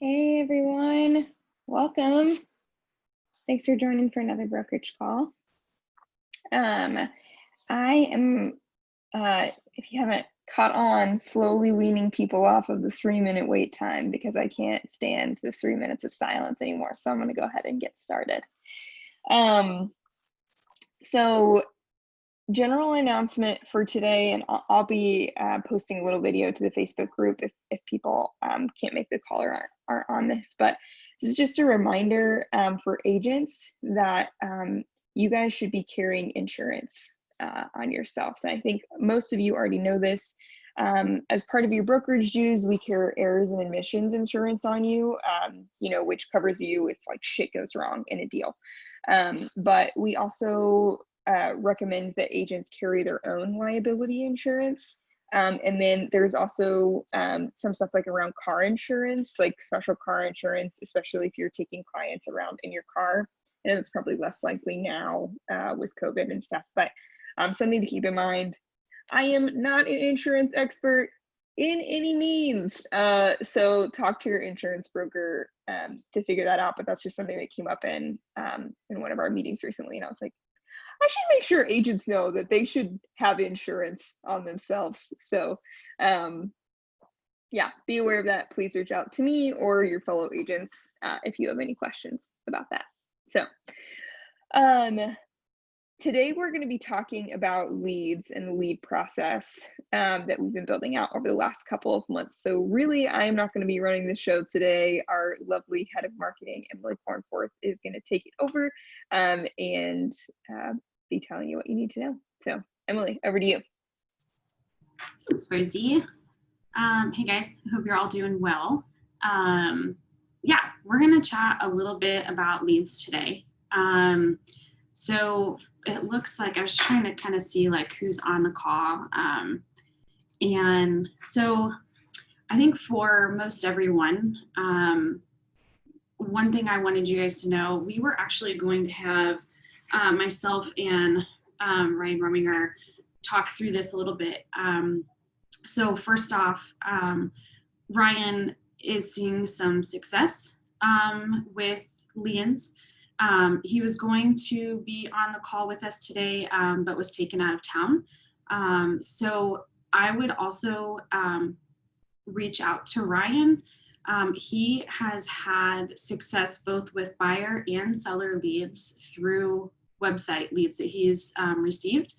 Hey everyone, welcome. Thanks for joining for another brokerage call. I am, if you haven't caught on, slowly weaning people off of the 3-minute wait time because I can't stand the 3 minutes of silence anymore. So I'm going to go ahead and get started. So general announcement for today, and I'll be posting a little video to the Facebook group if people can't make the call or aren't on this, but this is just a reminder for agents that you guys should be carrying insurance on yourselves. And I think most of you already know this. As part of your brokerage dues, we carry errors and admissions insurance on you, which covers you if like shit goes wrong in a deal. But we also recommend that agents carry their own liability insurance. And then there's also some stuff like around car insurance, like special car insurance, especially if you're taking clients around in your car. I know it's probably less likely now with COVID and stuff, but something to keep in mind. I am not an insurance expert in any means. So talk to your insurance broker to figure that out, but that's just something that came up in one of our meetings recently. And I was like, I should make sure agents know that they should have insurance on themselves. So yeah, be aware of that. Please reach out to me or your fellow agents if you have any questions about that. So today we're going to be talking about leads and the lead process that we've been building out over the last couple of months. So really, I am not going to be running the show today. Our lovely head of marketing, Emily Cornforth, is going to take it over and be telling you what you need to know. So Emily, over to you. Thanks, Rosie. Hey guys, I hope you're all doing well. Yeah, we're going to chat a little bit about leads today. So it looks like I was trying to kind of see like who's on the call. And so I think for most everyone, one thing I wanted you guys to know, we were actually going to have myself and Ryan Rominger talk through this a little bit. So first off, Ryan is seeing some success with leads. He was going to be on the call with us today, but was taken out of town. So I would also reach out to Ryan. He has had success both with buyer and seller leads through website leads that he's received.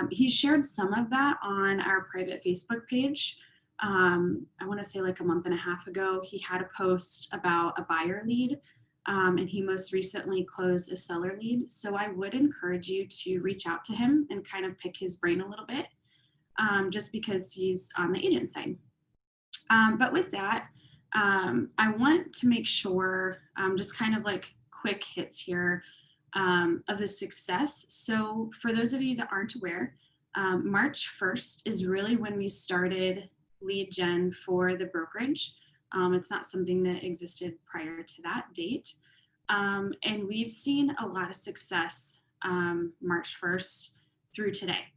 He shared some of that on our private Facebook page. I want to say like a month and a half ago, he had a post about a buyer lead. And he most recently closed a seller lead. So I would encourage you to reach out to him and kind of pick his brain a little bit, just because he's on the agent side. But with that, I want to make sure, just kind of like quick hits here of the success. So for those of you that aren't aware, March 1st is really when we started lead gen for the brokerage. It's not something that existed prior to that date. And we've seen a lot of success March 1st through today.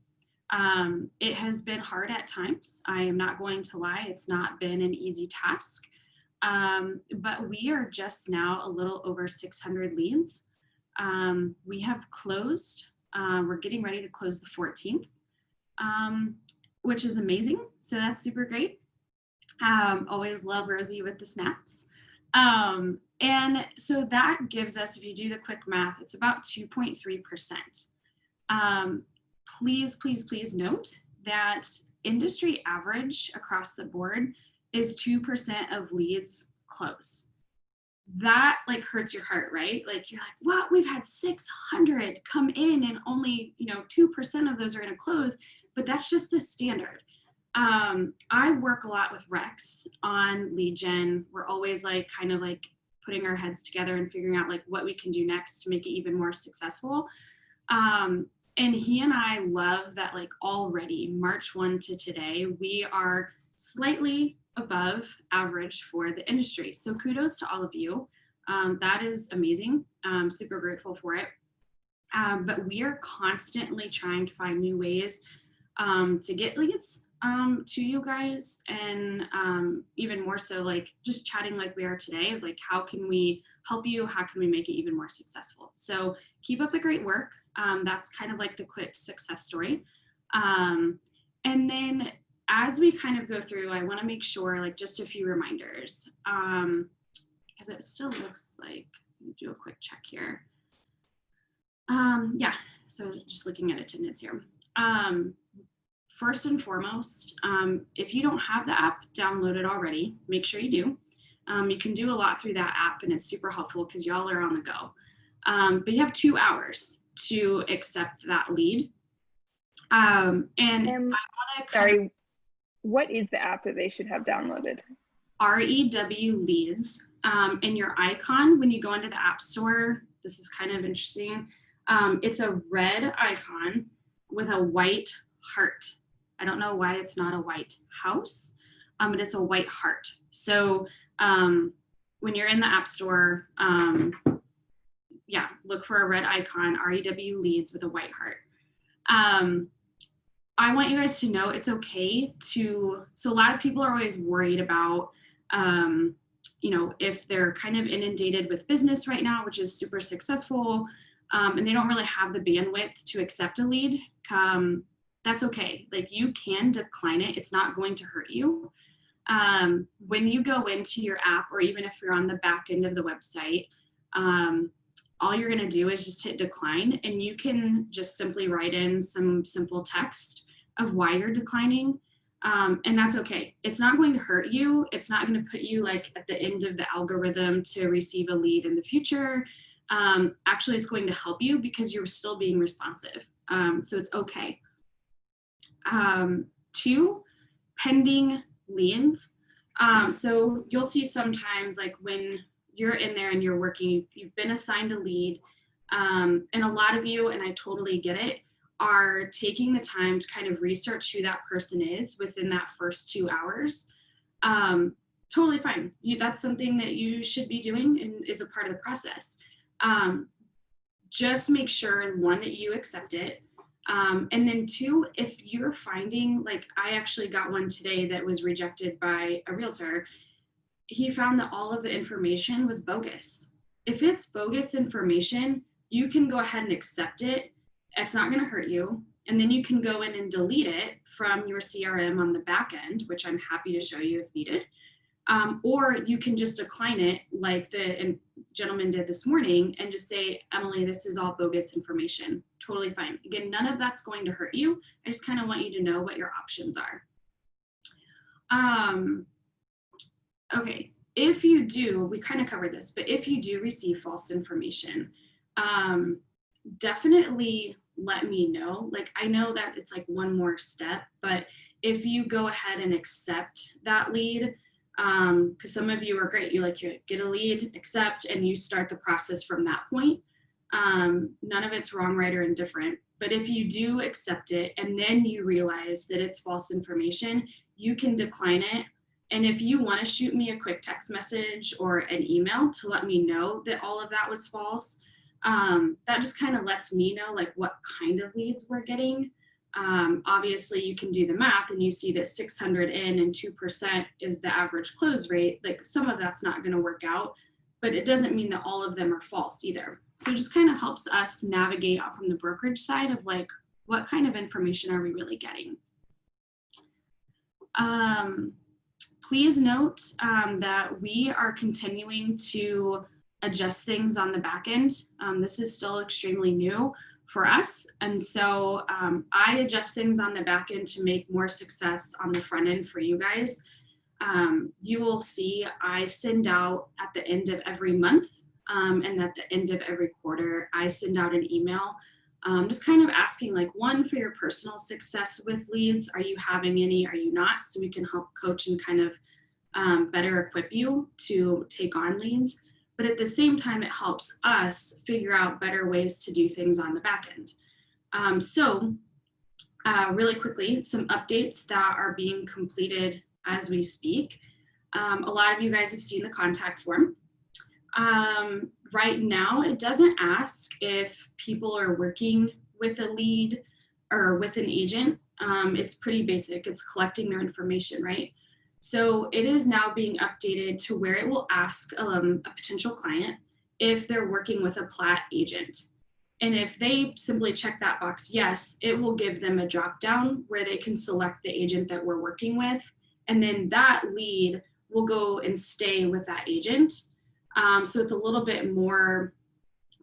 It has been hard at times. I am not going to lie. It's not been an easy task. But we are just now a little over 600 leads. We have closed. We're getting ready to close the 14th, which is amazing. So that's super great. Always love Rosie with the snaps. And so that gives us, if you do the quick math, it's about 2.3%. Please note that industry average across the board is 2% of leads close. That like hurts your heart, right? Like you're like, what? We've had 600 come in and only, 2% of those are going to close, but that's just the standard. I work a lot with Rex on lead gen. We're always like kind of like putting our heads together and figuring out like what we can do next to make it even more successful. And he and I love that like already March 1 to today, we are slightly above average for the industry. So kudos to all of you. That is amazing. I'm super grateful for it. But we are constantly trying to find new ways to get leads, to you guys, and even more so like just chatting like we are today, like how can we help you, how can we make it even more successful. So keep up the great work. That's kind of like the quick success story. And then as we kind of go through, I want to make sure like just a few reminders, because it still looks like, let me do a quick check here. Yeah, so just looking at attendance here. First and foremost, if you don't have the app downloaded already, make sure you do. You can do a lot through that app, and it's super helpful because y'all are on the go. But you have 2 hours to accept that lead. And I want to sorry, what is the app that they should have downloaded? REW Leads. And your icon, when you go into the App Store, this is kind of interesting. It's a red icon with a white heart. I don't know why it's not a white house, but it's a white heart. So when you're in the App Store, yeah, look for a red icon, REW Leads with a white heart. I want you guys to know it's okay to, so a lot of people are always worried about, you know, if they're kind of inundated with business right now, which is super successful, and they don't really have the bandwidth to accept a lead, that's okay. Like you can decline it. It's not going to hurt you. When you go into your app, or even if you're on the back end of the website, all you're going to do is just hit decline, and you can just simply write in some simple text of why you're declining. And that's okay. It's not going to hurt you. It's not going to put you like at the end of the algorithm to receive a lead in the future. Actually, it's going to help you because you're still being responsive. So it's okay. 2, pending leads. So you'll see sometimes like when you're in there and you're working, you've been assigned a lead, and a lot of you, and I totally get it, are taking the time to kind of research who that person is within that first 2 hours. Totally fine. That's something that you should be doing and is a part of the process. Just make sure, 1, that you accept it. And then 2, if you're finding, like I actually got one today that was rejected by a realtor, he found that all of the information was bogus. If it's bogus information, you can go ahead and accept it. It's not going to hurt you. And then you can go in and delete it from your CRM on the back end, which I'm happy to show you if needed. Or you can just decline it like the gentleman did this morning and just say, Emily, this is all bogus information. Totally fine. Again, none of that's going to hurt you. I just kind of want you to know what your options are. Okay, if you do, we kind of covered this, but if you do receive false information, definitely let me know. Like, I know that it's like one more step, but if you go ahead and accept that lead, because some of you are great, you get a lead, accept, and you start the process from that point. None of it's wrong, right, or indifferent. But if you do accept it and then you realize that it's false information, you can decline it. And if you want to shoot me a quick text message or an email to let me know that all of that was false, that just kind of lets me know like what kind of leads we're getting. Obviously you can do the math and you see that 600 in and 2% is the average close rate. Like some of that's not going to work out, but it doesn't mean that all of them are false either. So it just kind of helps us navigate out from the brokerage side of like, what kind of information are we really getting? Please note that we are continuing to adjust things on the back end. This is still extremely new for us. And so I adjust things on the back end to make more success on the front end for you guys. You will see I send out at the end of every month and at the end of every quarter, I send out an email just kind of asking like, 1, for your personal success with leads. Are you having any? Are you not? So we can help coach and kind of better equip you to take on leads. But at the same time, it helps us figure out better ways to do things on the back end. Really quickly, some updates that are being completed as we speak. A lot of you guys have seen the contact form. Right now, it doesn't ask if people are working with a lead or with an agent It's pretty basic. It's collecting their information, right? So it is now being updated to where it will ask a potential client if they're working with a Plaid agent. And if they simply check that box, yes, it will give them a drop down where they can select the agent that we're working with. And then that lead will go and stay with that agent. So it's a little bit more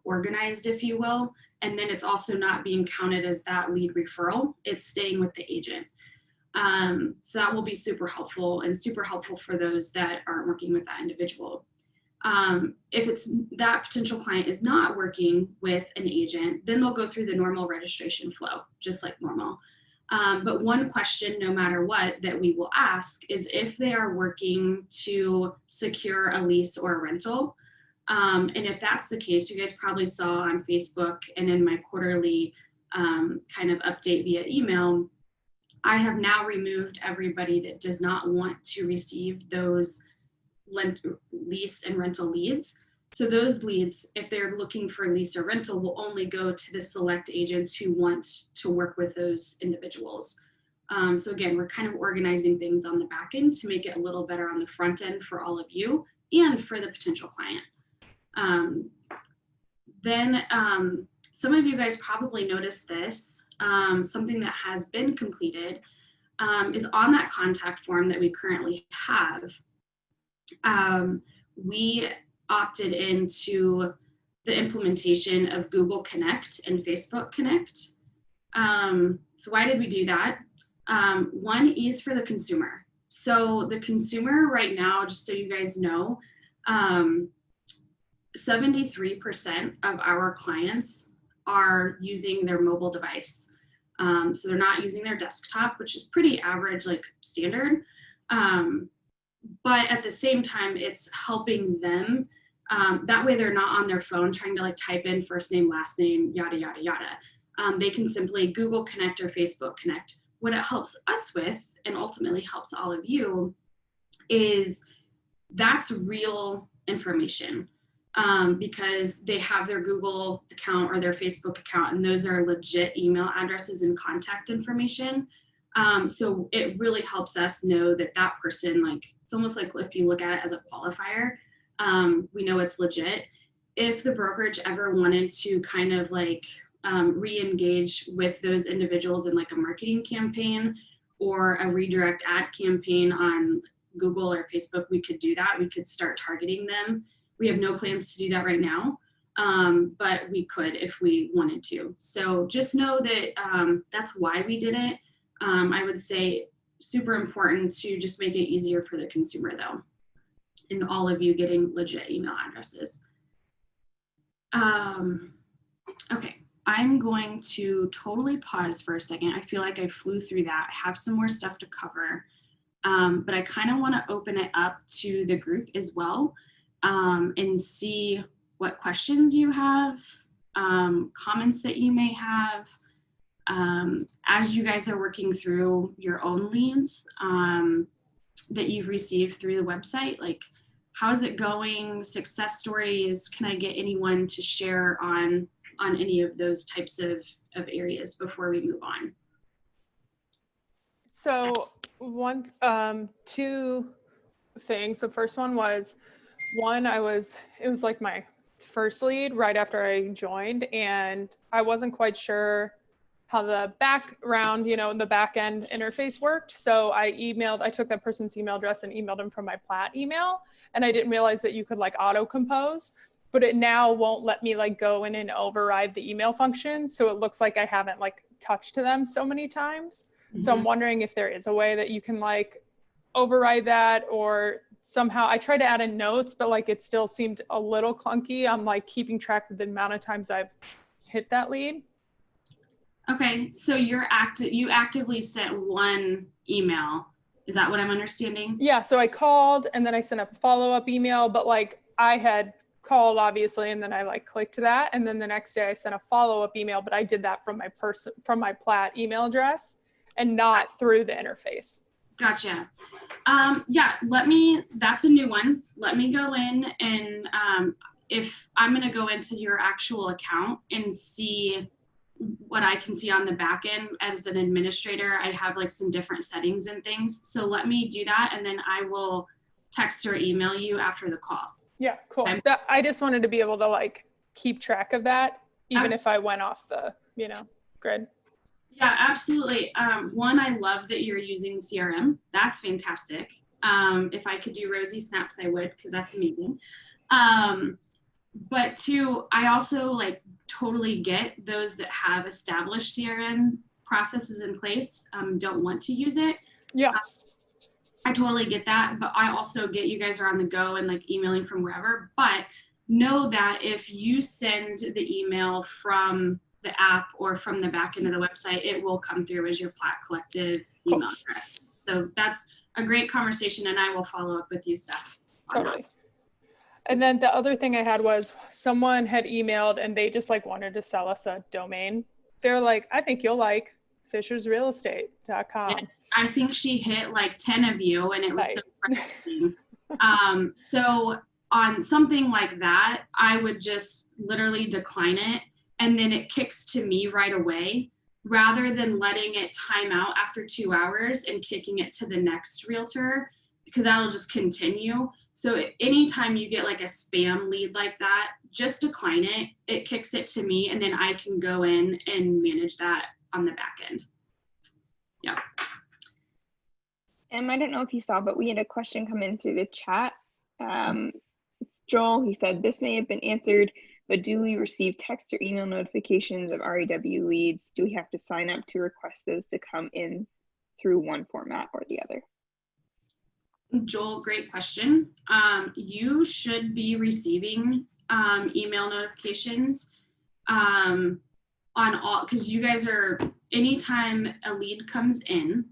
organized, if you will. And then it's also not being counted as that lead referral. It's staying with the agent. So that will be super helpful and super helpful for those that aren't working with that individual. If it's that potential client is not working with an agent, then they'll go through the normal registration flow, just like normal. But one question, no matter what, that we will ask is if they are working to secure a lease or a rental. And if that's the case, you guys probably saw on Facebook and in my quarterly kind of update via email, I have now removed everybody that does not want to receive those lease and rental leads. So those leads, if they're looking for lease or rental, will only go to the select agents who want to work with those individuals. So again, we're kind of organizing things on the back end to make it a little better on the front end for all of you and for the potential client. Then some of you guys probably noticed this. Something that has been completed is on that contact form that we currently have. We opted into the implementation of Google Connect and Facebook Connect. So why did we do that? One, ease for the consumer. So the consumer right now, just so you guys know, 73% of our clients are using their mobile device. So they're not using their desktop, which is pretty average, like standard. But at the same time, it's helping them. That way they're not on their phone trying to like type in first name, last name, yada, yada, yada. They can simply Google Connect or Facebook Connect. What it helps us with, and ultimately helps all of you, is that's real information. Because they have their Google account or their Facebook account, and those are legit email addresses and contact information. So it really helps us know that that person, like, it's almost like if you look at it as a qualifier, we know it's legit. If the brokerage ever wanted to kind of like re-engage with those individuals in like a marketing campaign or a redirect ad campaign on Google or Facebook, we could do that. We could start targeting them. We have no plans to do that right now, but we could if we wanted to. So just know that that's why we did it. I would say super important to just make it easier for the consumer though, and all of you getting legit email addresses. Okay, I'm going to totally pause for a second. I feel like I flew through that. I have some more stuff to cover, but I kind of want to open it up to the group as well. And see what questions you have, comments that you may have, as you guys are working through your own leads that you've received through the website. Like, how's it going? Success stories? Can I get anyone to share on any of those types of areas before we move on? So two things. The first one was, it was like my first lead right after I joined, and I wasn't quite sure how the background, the back end interface worked. So I took that person's email address and emailed them from my Plaid email. And I didn't realize that you could like auto compose, but it now won't let me like go in and override the email function. So it looks like I haven't like touched to them so many times. Mm-hmm. So I'm wondering if there is a way that you can like override that, or somehow. I tried to add in notes, but like it still seemed a little clunky. I'm like keeping track of the amount of times I've hit that lead. Okay, so you actively sent one email. Is that what I'm understanding? Yeah, so I called and then I sent a follow-up email, but like I had called obviously, and then I like clicked that, and then the next day I sent a follow-up email, but I did that from my Plaid email address and not through the interface. Gotcha. Yeah, that's a new one. Let me go in and if I'm going to go into your actual account and see what I can see on the back end as an administrator, I have like some different settings and things. So let me do that, and then I will text or email you after the call. Yeah, cool. Okay. I just wanted to be able to like keep track of that, even Absolutely. if I went off the, grid. Yeah, absolutely. One, I love that you're using CRM. That's fantastic. If I could do rosy snaps, I would, because that's amazing. But two, I also like totally get those that have established CRM processes in place, don't want to use it. Yeah. I totally get that, but I also get you guys are on the go and like emailing from wherever. But know that if you send the email from the app or from the back end of the website, it will come through as your plat collective email address. So that's a great conversation, and I will follow up with you, Steph. Totally. And then the other thing I had was someone had emailed and they just like wanted to sell us a domain. They're like, I think you'll like fishersrealestate.com. Yes, I think she hit like 10 of you, and it was Right. so frustrating. So on something like that, I would just literally decline it, and then it kicks to me right away, rather than letting it time out after 2 hours and kicking it to the next realtor, because that'll just continue. So anytime you get like a spam lead like that, just decline it. It kicks it to me, and then I can go in and manage that on the back end. Yeah. I don't know if you saw, but we had a question come in through the chat. It's Joel. He said, this may have been answered, but do we receive text or email notifications of REW leads? Do we have to sign up to request those to come in through one format or the other? Joel, great question. You should be receiving email notifications on all, because you guys are, anytime a lead comes in,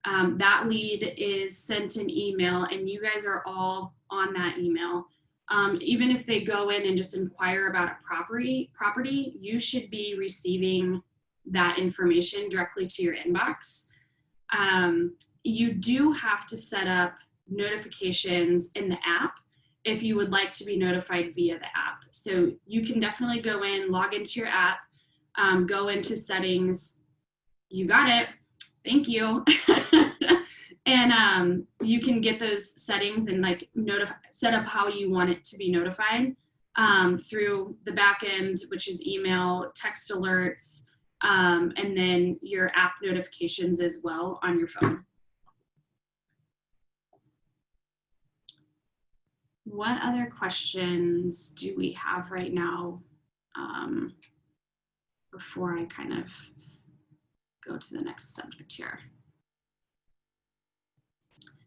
that lead is sent an email, and you guys are all on that email. Even if they go in and just inquire about a property, you should be receiving that information directly to your inbox. You do have to set up notifications in the app if you would like to be notified via the app. So you can definitely go in, log into your app, go into settings. You got it. Thank you. And you can get those settings and like set up how you want it to be notified through the back end, which is email, text alerts, and then your app notifications as well on your phone. What other questions do we have right now before I kind of go to the next subject here?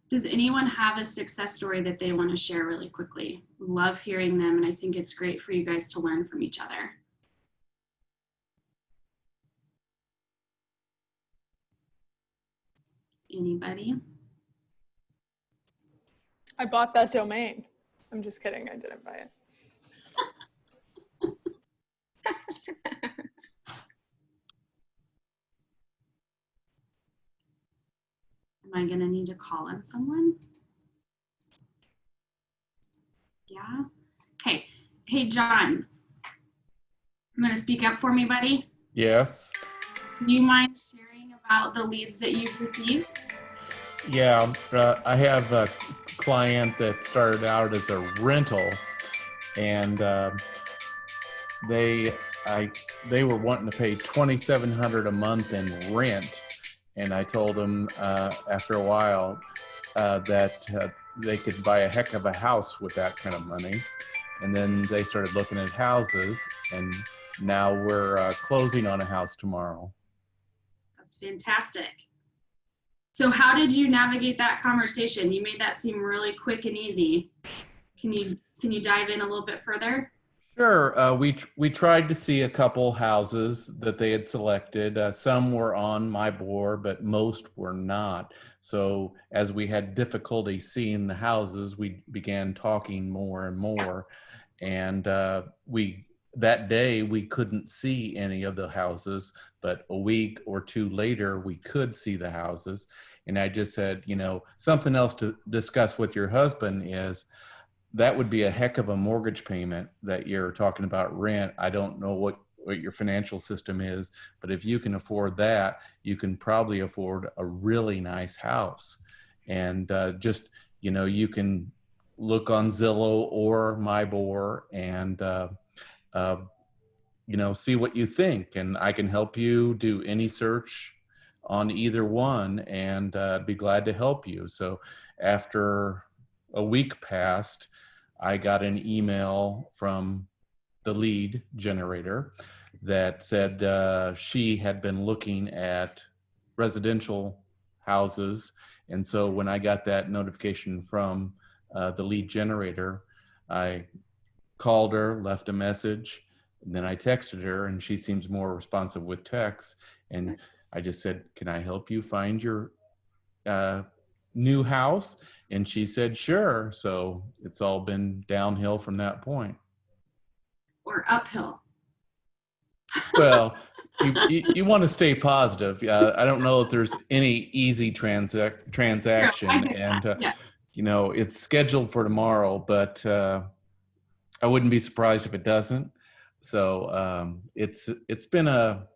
Does anyone have a success story that they want to share really quickly? Love hearing them, and I think it's great for you guys to learn from each other. Anybody? I bought that domain. I'm just kidding. I didn't buy it. Am I gonna need to call in someone? Yeah. Okay. Hey, John. I'm gonna speak up for me, buddy. Yes. Do you mind sharing about the leads that you've received? Yeah, I have a client that started out as a rental, and they were wanting to pay $2,700 a month in rent, and I told them after a while that they could buy a heck of a house with that kind of money. And then they started looking at houses, and now we're closing on a house tomorrow. That's fantastic. So how did you navigate that conversation? You made that seem really quick and easy. Can you dive in a little bit further? Sure. We tried to see a couple houses that they had selected. Some were on my board, but most were not. So as we had difficulty seeing the houses, we began talking more and more. And that day we couldn't see any of the houses, but a week or two later we could see the houses. And I just said, something else to discuss with your husband is that would be a heck of a mortgage payment that you're talking about rent. I don't know what your financial system is, but if you can afford that, you can probably afford a really nice house. And just, you can look on Zillow or MyBor and see what you think, and I can help you do any search on either one, and be glad to help you. So after a week passed, I got an email from the lead generator that said she had been looking at residential houses. And so when I got that notification from the lead generator, I called her, left a message, and then I texted her, and she seems more responsive with text. And I just said, "Can I help you find your new house?" And she said, "Sure." So it's all been downhill from that point. Or uphill. Well, you want to stay positive. I don't know if there's any easy transaction, and Yes. it's scheduled for tomorrow, but I wouldn't be surprised if it doesn't. So it's been a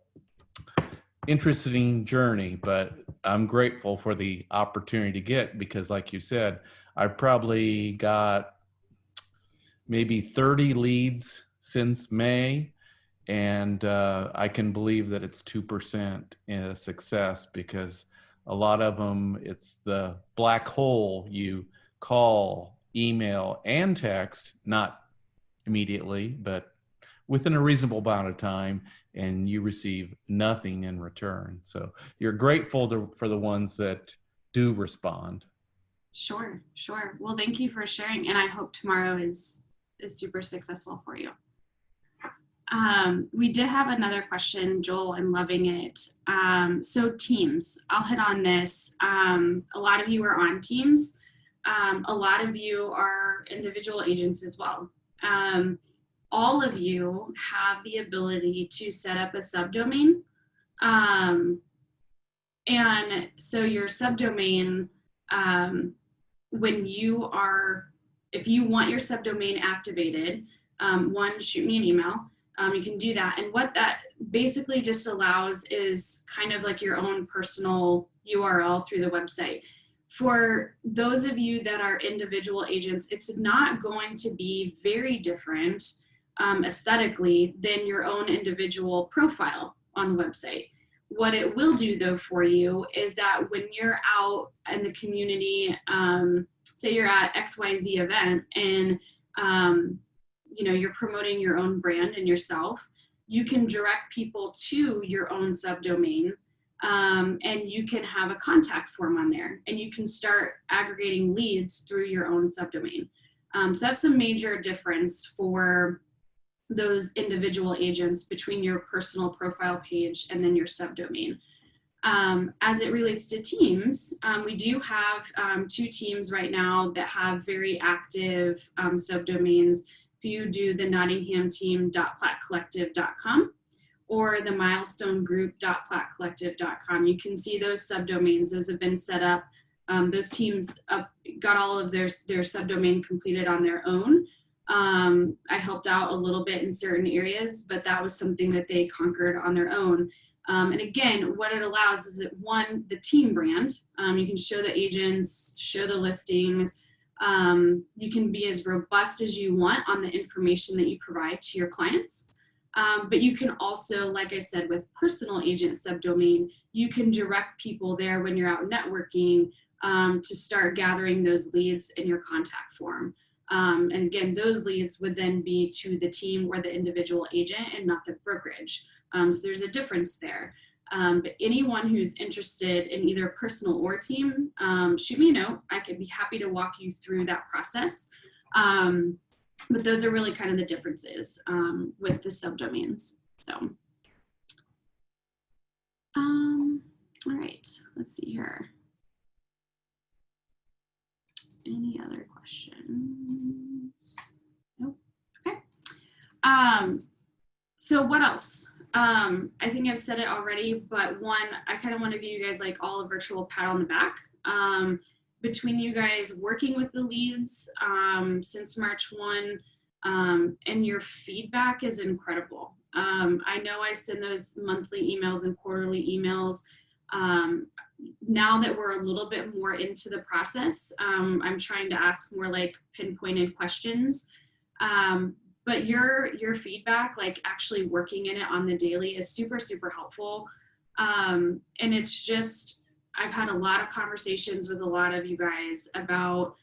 interesting journey, but I'm grateful for the opportunity to get, because like you said, I've probably got maybe 30 leads since May, and I can believe that it's 2% success, because a lot of them, it's the black hole. You call, email, and text, not immediately, but within a reasonable amount of time, and you receive nothing in return. So you're grateful for the ones that do respond. Sure. Well, thank you for sharing, and I hope tomorrow is super successful for you. We did have another question, Joel. I'm loving it. So Teams, I'll hit on this. A lot of you are on Teams. A lot of you are individual agents as well. All of you have the ability to set up a subdomain. And so your subdomain, if you want your subdomain activated, shoot me an email. You can do that. And what that basically just allows is kind of like your own personal URL through the website. For those of you that are individual agents, it's not going to be very different aesthetically than your own individual profile on the website. What it will do though for you is that when you're out in the community, say you're at XYZ event and you're promoting your own brand and yourself, you can direct people to your own subdomain, and you can have a contact form on there, and you can start aggregating leads through your own subdomain. So that's a major difference for those individual agents between your personal profile page and then your subdomain. As it relates to teams, we do have 2 teams right now that have very active subdomains. If you do the nottinghamteam.platcollective.com or the milestonegroup.platcollective.com, you can see those subdomains. Those have been set up. Those teams got all of their subdomain completed on their own. I helped out a little bit in certain areas, but that was something that they conquered on their own. And again, what it allows is that the team brand, you can show the agents, show the listings. You can be as robust as you want on the information that you provide to your clients. But you can also, like I said, with personal agent subdomain, you can direct people there when you're out networking to start gathering those leads in your contact form. And again, those leads would then be to the team or the individual agent and not the brokerage. So there's a difference there. But anyone who's interested in either personal or team, shoot me a note. I could be happy to walk you through that process. But those are really kind of the differences with the subdomains. So, all right, let's see here. Any other questions? Nope. Okay. So what else? I think I've said it already, but one, I kind of want to give you guys like all a virtual pat on the back. Between you guys working with the leads since March 1, and your feedback is incredible. I know I send those monthly emails and quarterly emails. Now that we're a little bit more into the process, I'm trying to ask more like pinpointed questions. But your feedback, like actually working in it on the daily, is super, super helpful. And it's just, I've had a lot of conversations with a lot of you guys about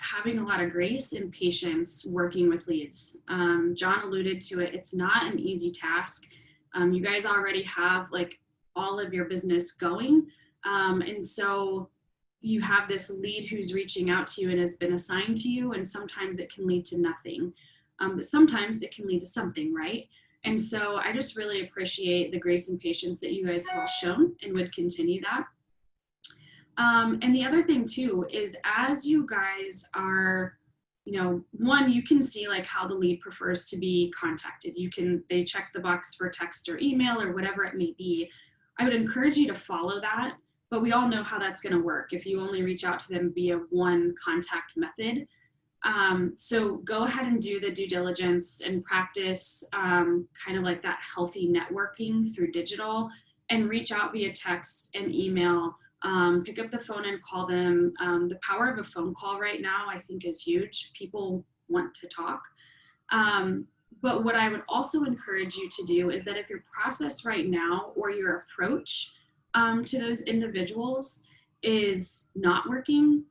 having a lot of grace and patience working with leads. John alluded to it. It's not an easy task. You guys already have like all of your business going. And so you have this lead who's reaching out to you and has been assigned to you. And sometimes it can lead to nothing. But sometimes it can lead to something, right? And so I just really appreciate the grace and patience that you guys have all shown and would continue that. And the other thing too is, as you guys are, one, you can see like how the lead prefers to be contacted. They check the box for text or email or whatever it may be. I would encourage you to follow that, but we all know how that's going to work if you only reach out to them via one contact method. So go ahead and do the due diligence and practice kind of like that healthy networking through digital, and reach out via text and email. Pick up the phone and call them. The power of a phone call right now, I think, is huge. People want to talk. But what I would also encourage you to do is that if your process right now or your approach to those individuals is not working,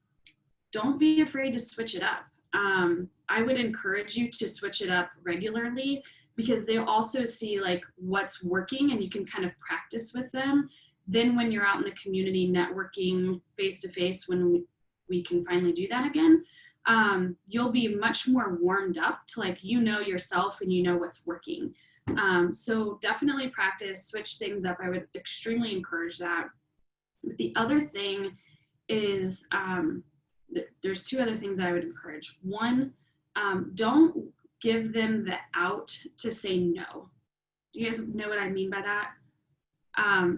don't be afraid to switch it up. I would encourage you to switch it up regularly, because they'll also see like what's working and you can kind of practice with them. Then when you're out in the community networking face to face, when we can finally do that again, you'll be much more warmed up to like, yourself and what's working. So definitely practice, switch things up. I would extremely encourage that. But the other thing is, there's two other things I would encourage. One, don't give them the out to say no. Do you guys know what I mean by that?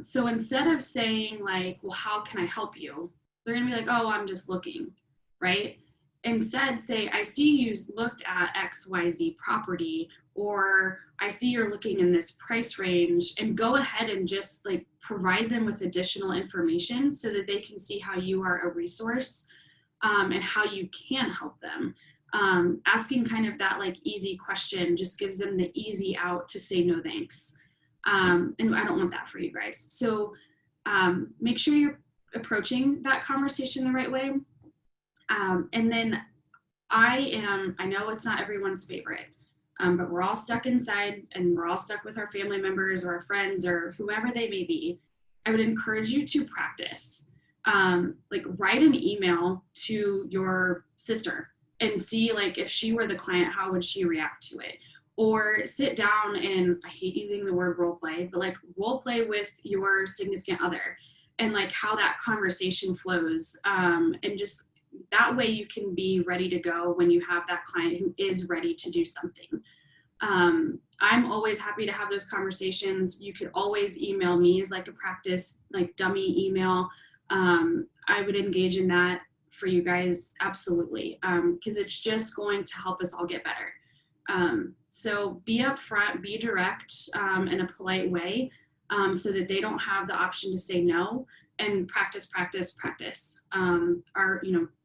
So instead of saying like, well, how can I help you? They're gonna be like, oh, I'm just looking, right? Instead say, I see you looked at XYZ property, or I see you're looking in this price range, and go ahead and just like provide them with additional information so that they can see how you are a resource and how you can help them. Asking kind of that like easy question just gives them the easy out to say no thanks. And I don't want that for you guys. So make sure you're approaching that conversation the right way. And then I know it's not everyone's favorite, but we're all stuck inside and we're all stuck with our family members or our friends or whoever they may be. I would encourage you to practice. Like write an email to your sister and see like if she were the client, how would she react to it? Or sit down and, I hate using the word role play, but like role play with your significant other and like how that conversation flows. And just that way you can be ready to go when you have that client who is ready to do something. I'm always happy to have those conversations. You could always email me as like a practice, like dummy email. I would engage in that for you guys, absolutely, because it's just going to help us all get better. So be upfront, be direct in a polite way, so that they don't have the option to say no, and practice.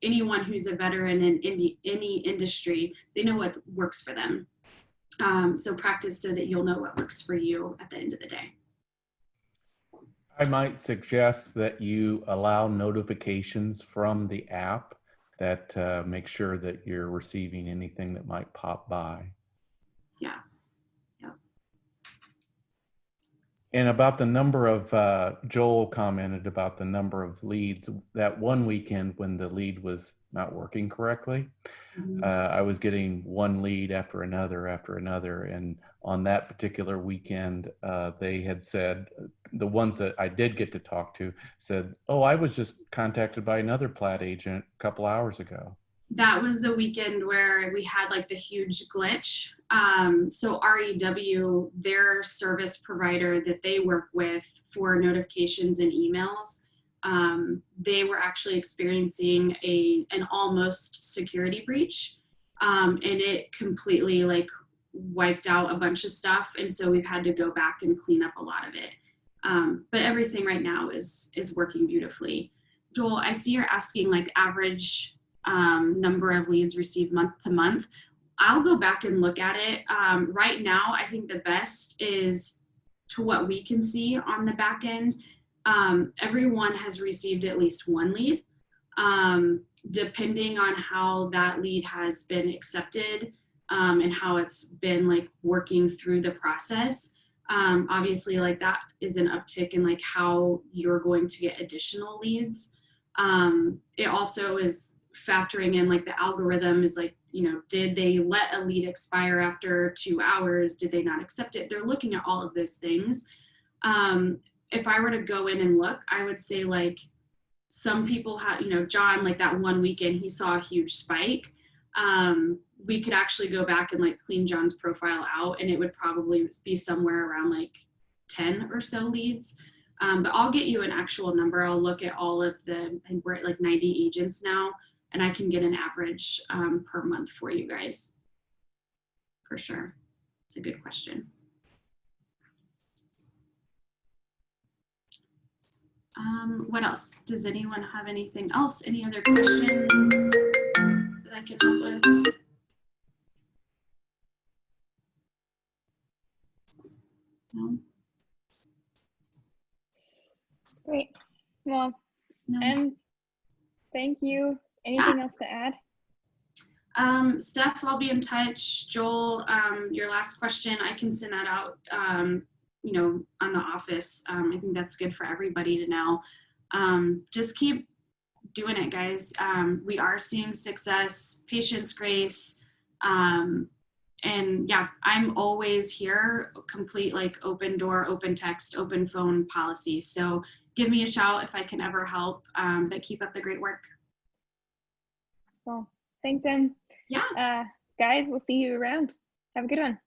Anyone who's a veteran in any industry, they know what works for them. So practice so that you'll know what works for you at the end of the day. I might suggest that you allow notifications from the app that make sure that you're receiving anything that might pop by. Yeah. And about the number of, Joel commented about the number of leads. That one weekend when the lead was not working correctly, I was getting one lead after another. And on that particular weekend, they had said, the ones that I did get to talk to said, oh, I was just contacted by another plat agent a couple hours ago. That was the weekend where we had like the huge glitch. So REW, their service provider that they work with for notifications and emails, they were actually experiencing an almost security breach. And it completely like wiped out a bunch of stuff. And so we've had to go back and clean up a lot of it. But everything right now is working beautifully. Joel, I see you're asking like average number of leads received month to month. I'll go back and look at it. Right now, I think the best is, to what we can see on the back end, everyone has received at least one lead. Depending on how that lead has been accepted and how it's been like working through the process, obviously like that is an uptick in like how you're going to get additional leads. It also is factoring in like the algorithm is like, you know, did they let a lead expire after 2 hours? Did they not accept it? They're looking at all of those things. If I were to go in and look, I would say like some people had, you know, John, like that one weekend, he saw a huge spike. We could actually go back and like clean John's profile out, and it would probably be somewhere around like 10 or so leads. But I'll get you an actual number. I'll look at all of the, I think we're at like 90 agents now, and I can get an average per month for you guys. For sure. It's a good question. What else? Does anyone have anything else? Any other questions that I can help with? No? Great. Well, No. thank you. Anything else to add? Steph, I'll be in touch. Joel, your last question, I can send that out, you know, on the office. I think that's good for everybody to know. Just keep doing it, guys. We are seeing success, patience, grace. And yeah, I'm always here, complete like open door, open text, open phone policy. So give me a shout if I can ever help, but keep up the great work. Well, thanks, Em. Yeah. Guys, we'll see you around. Have a good one.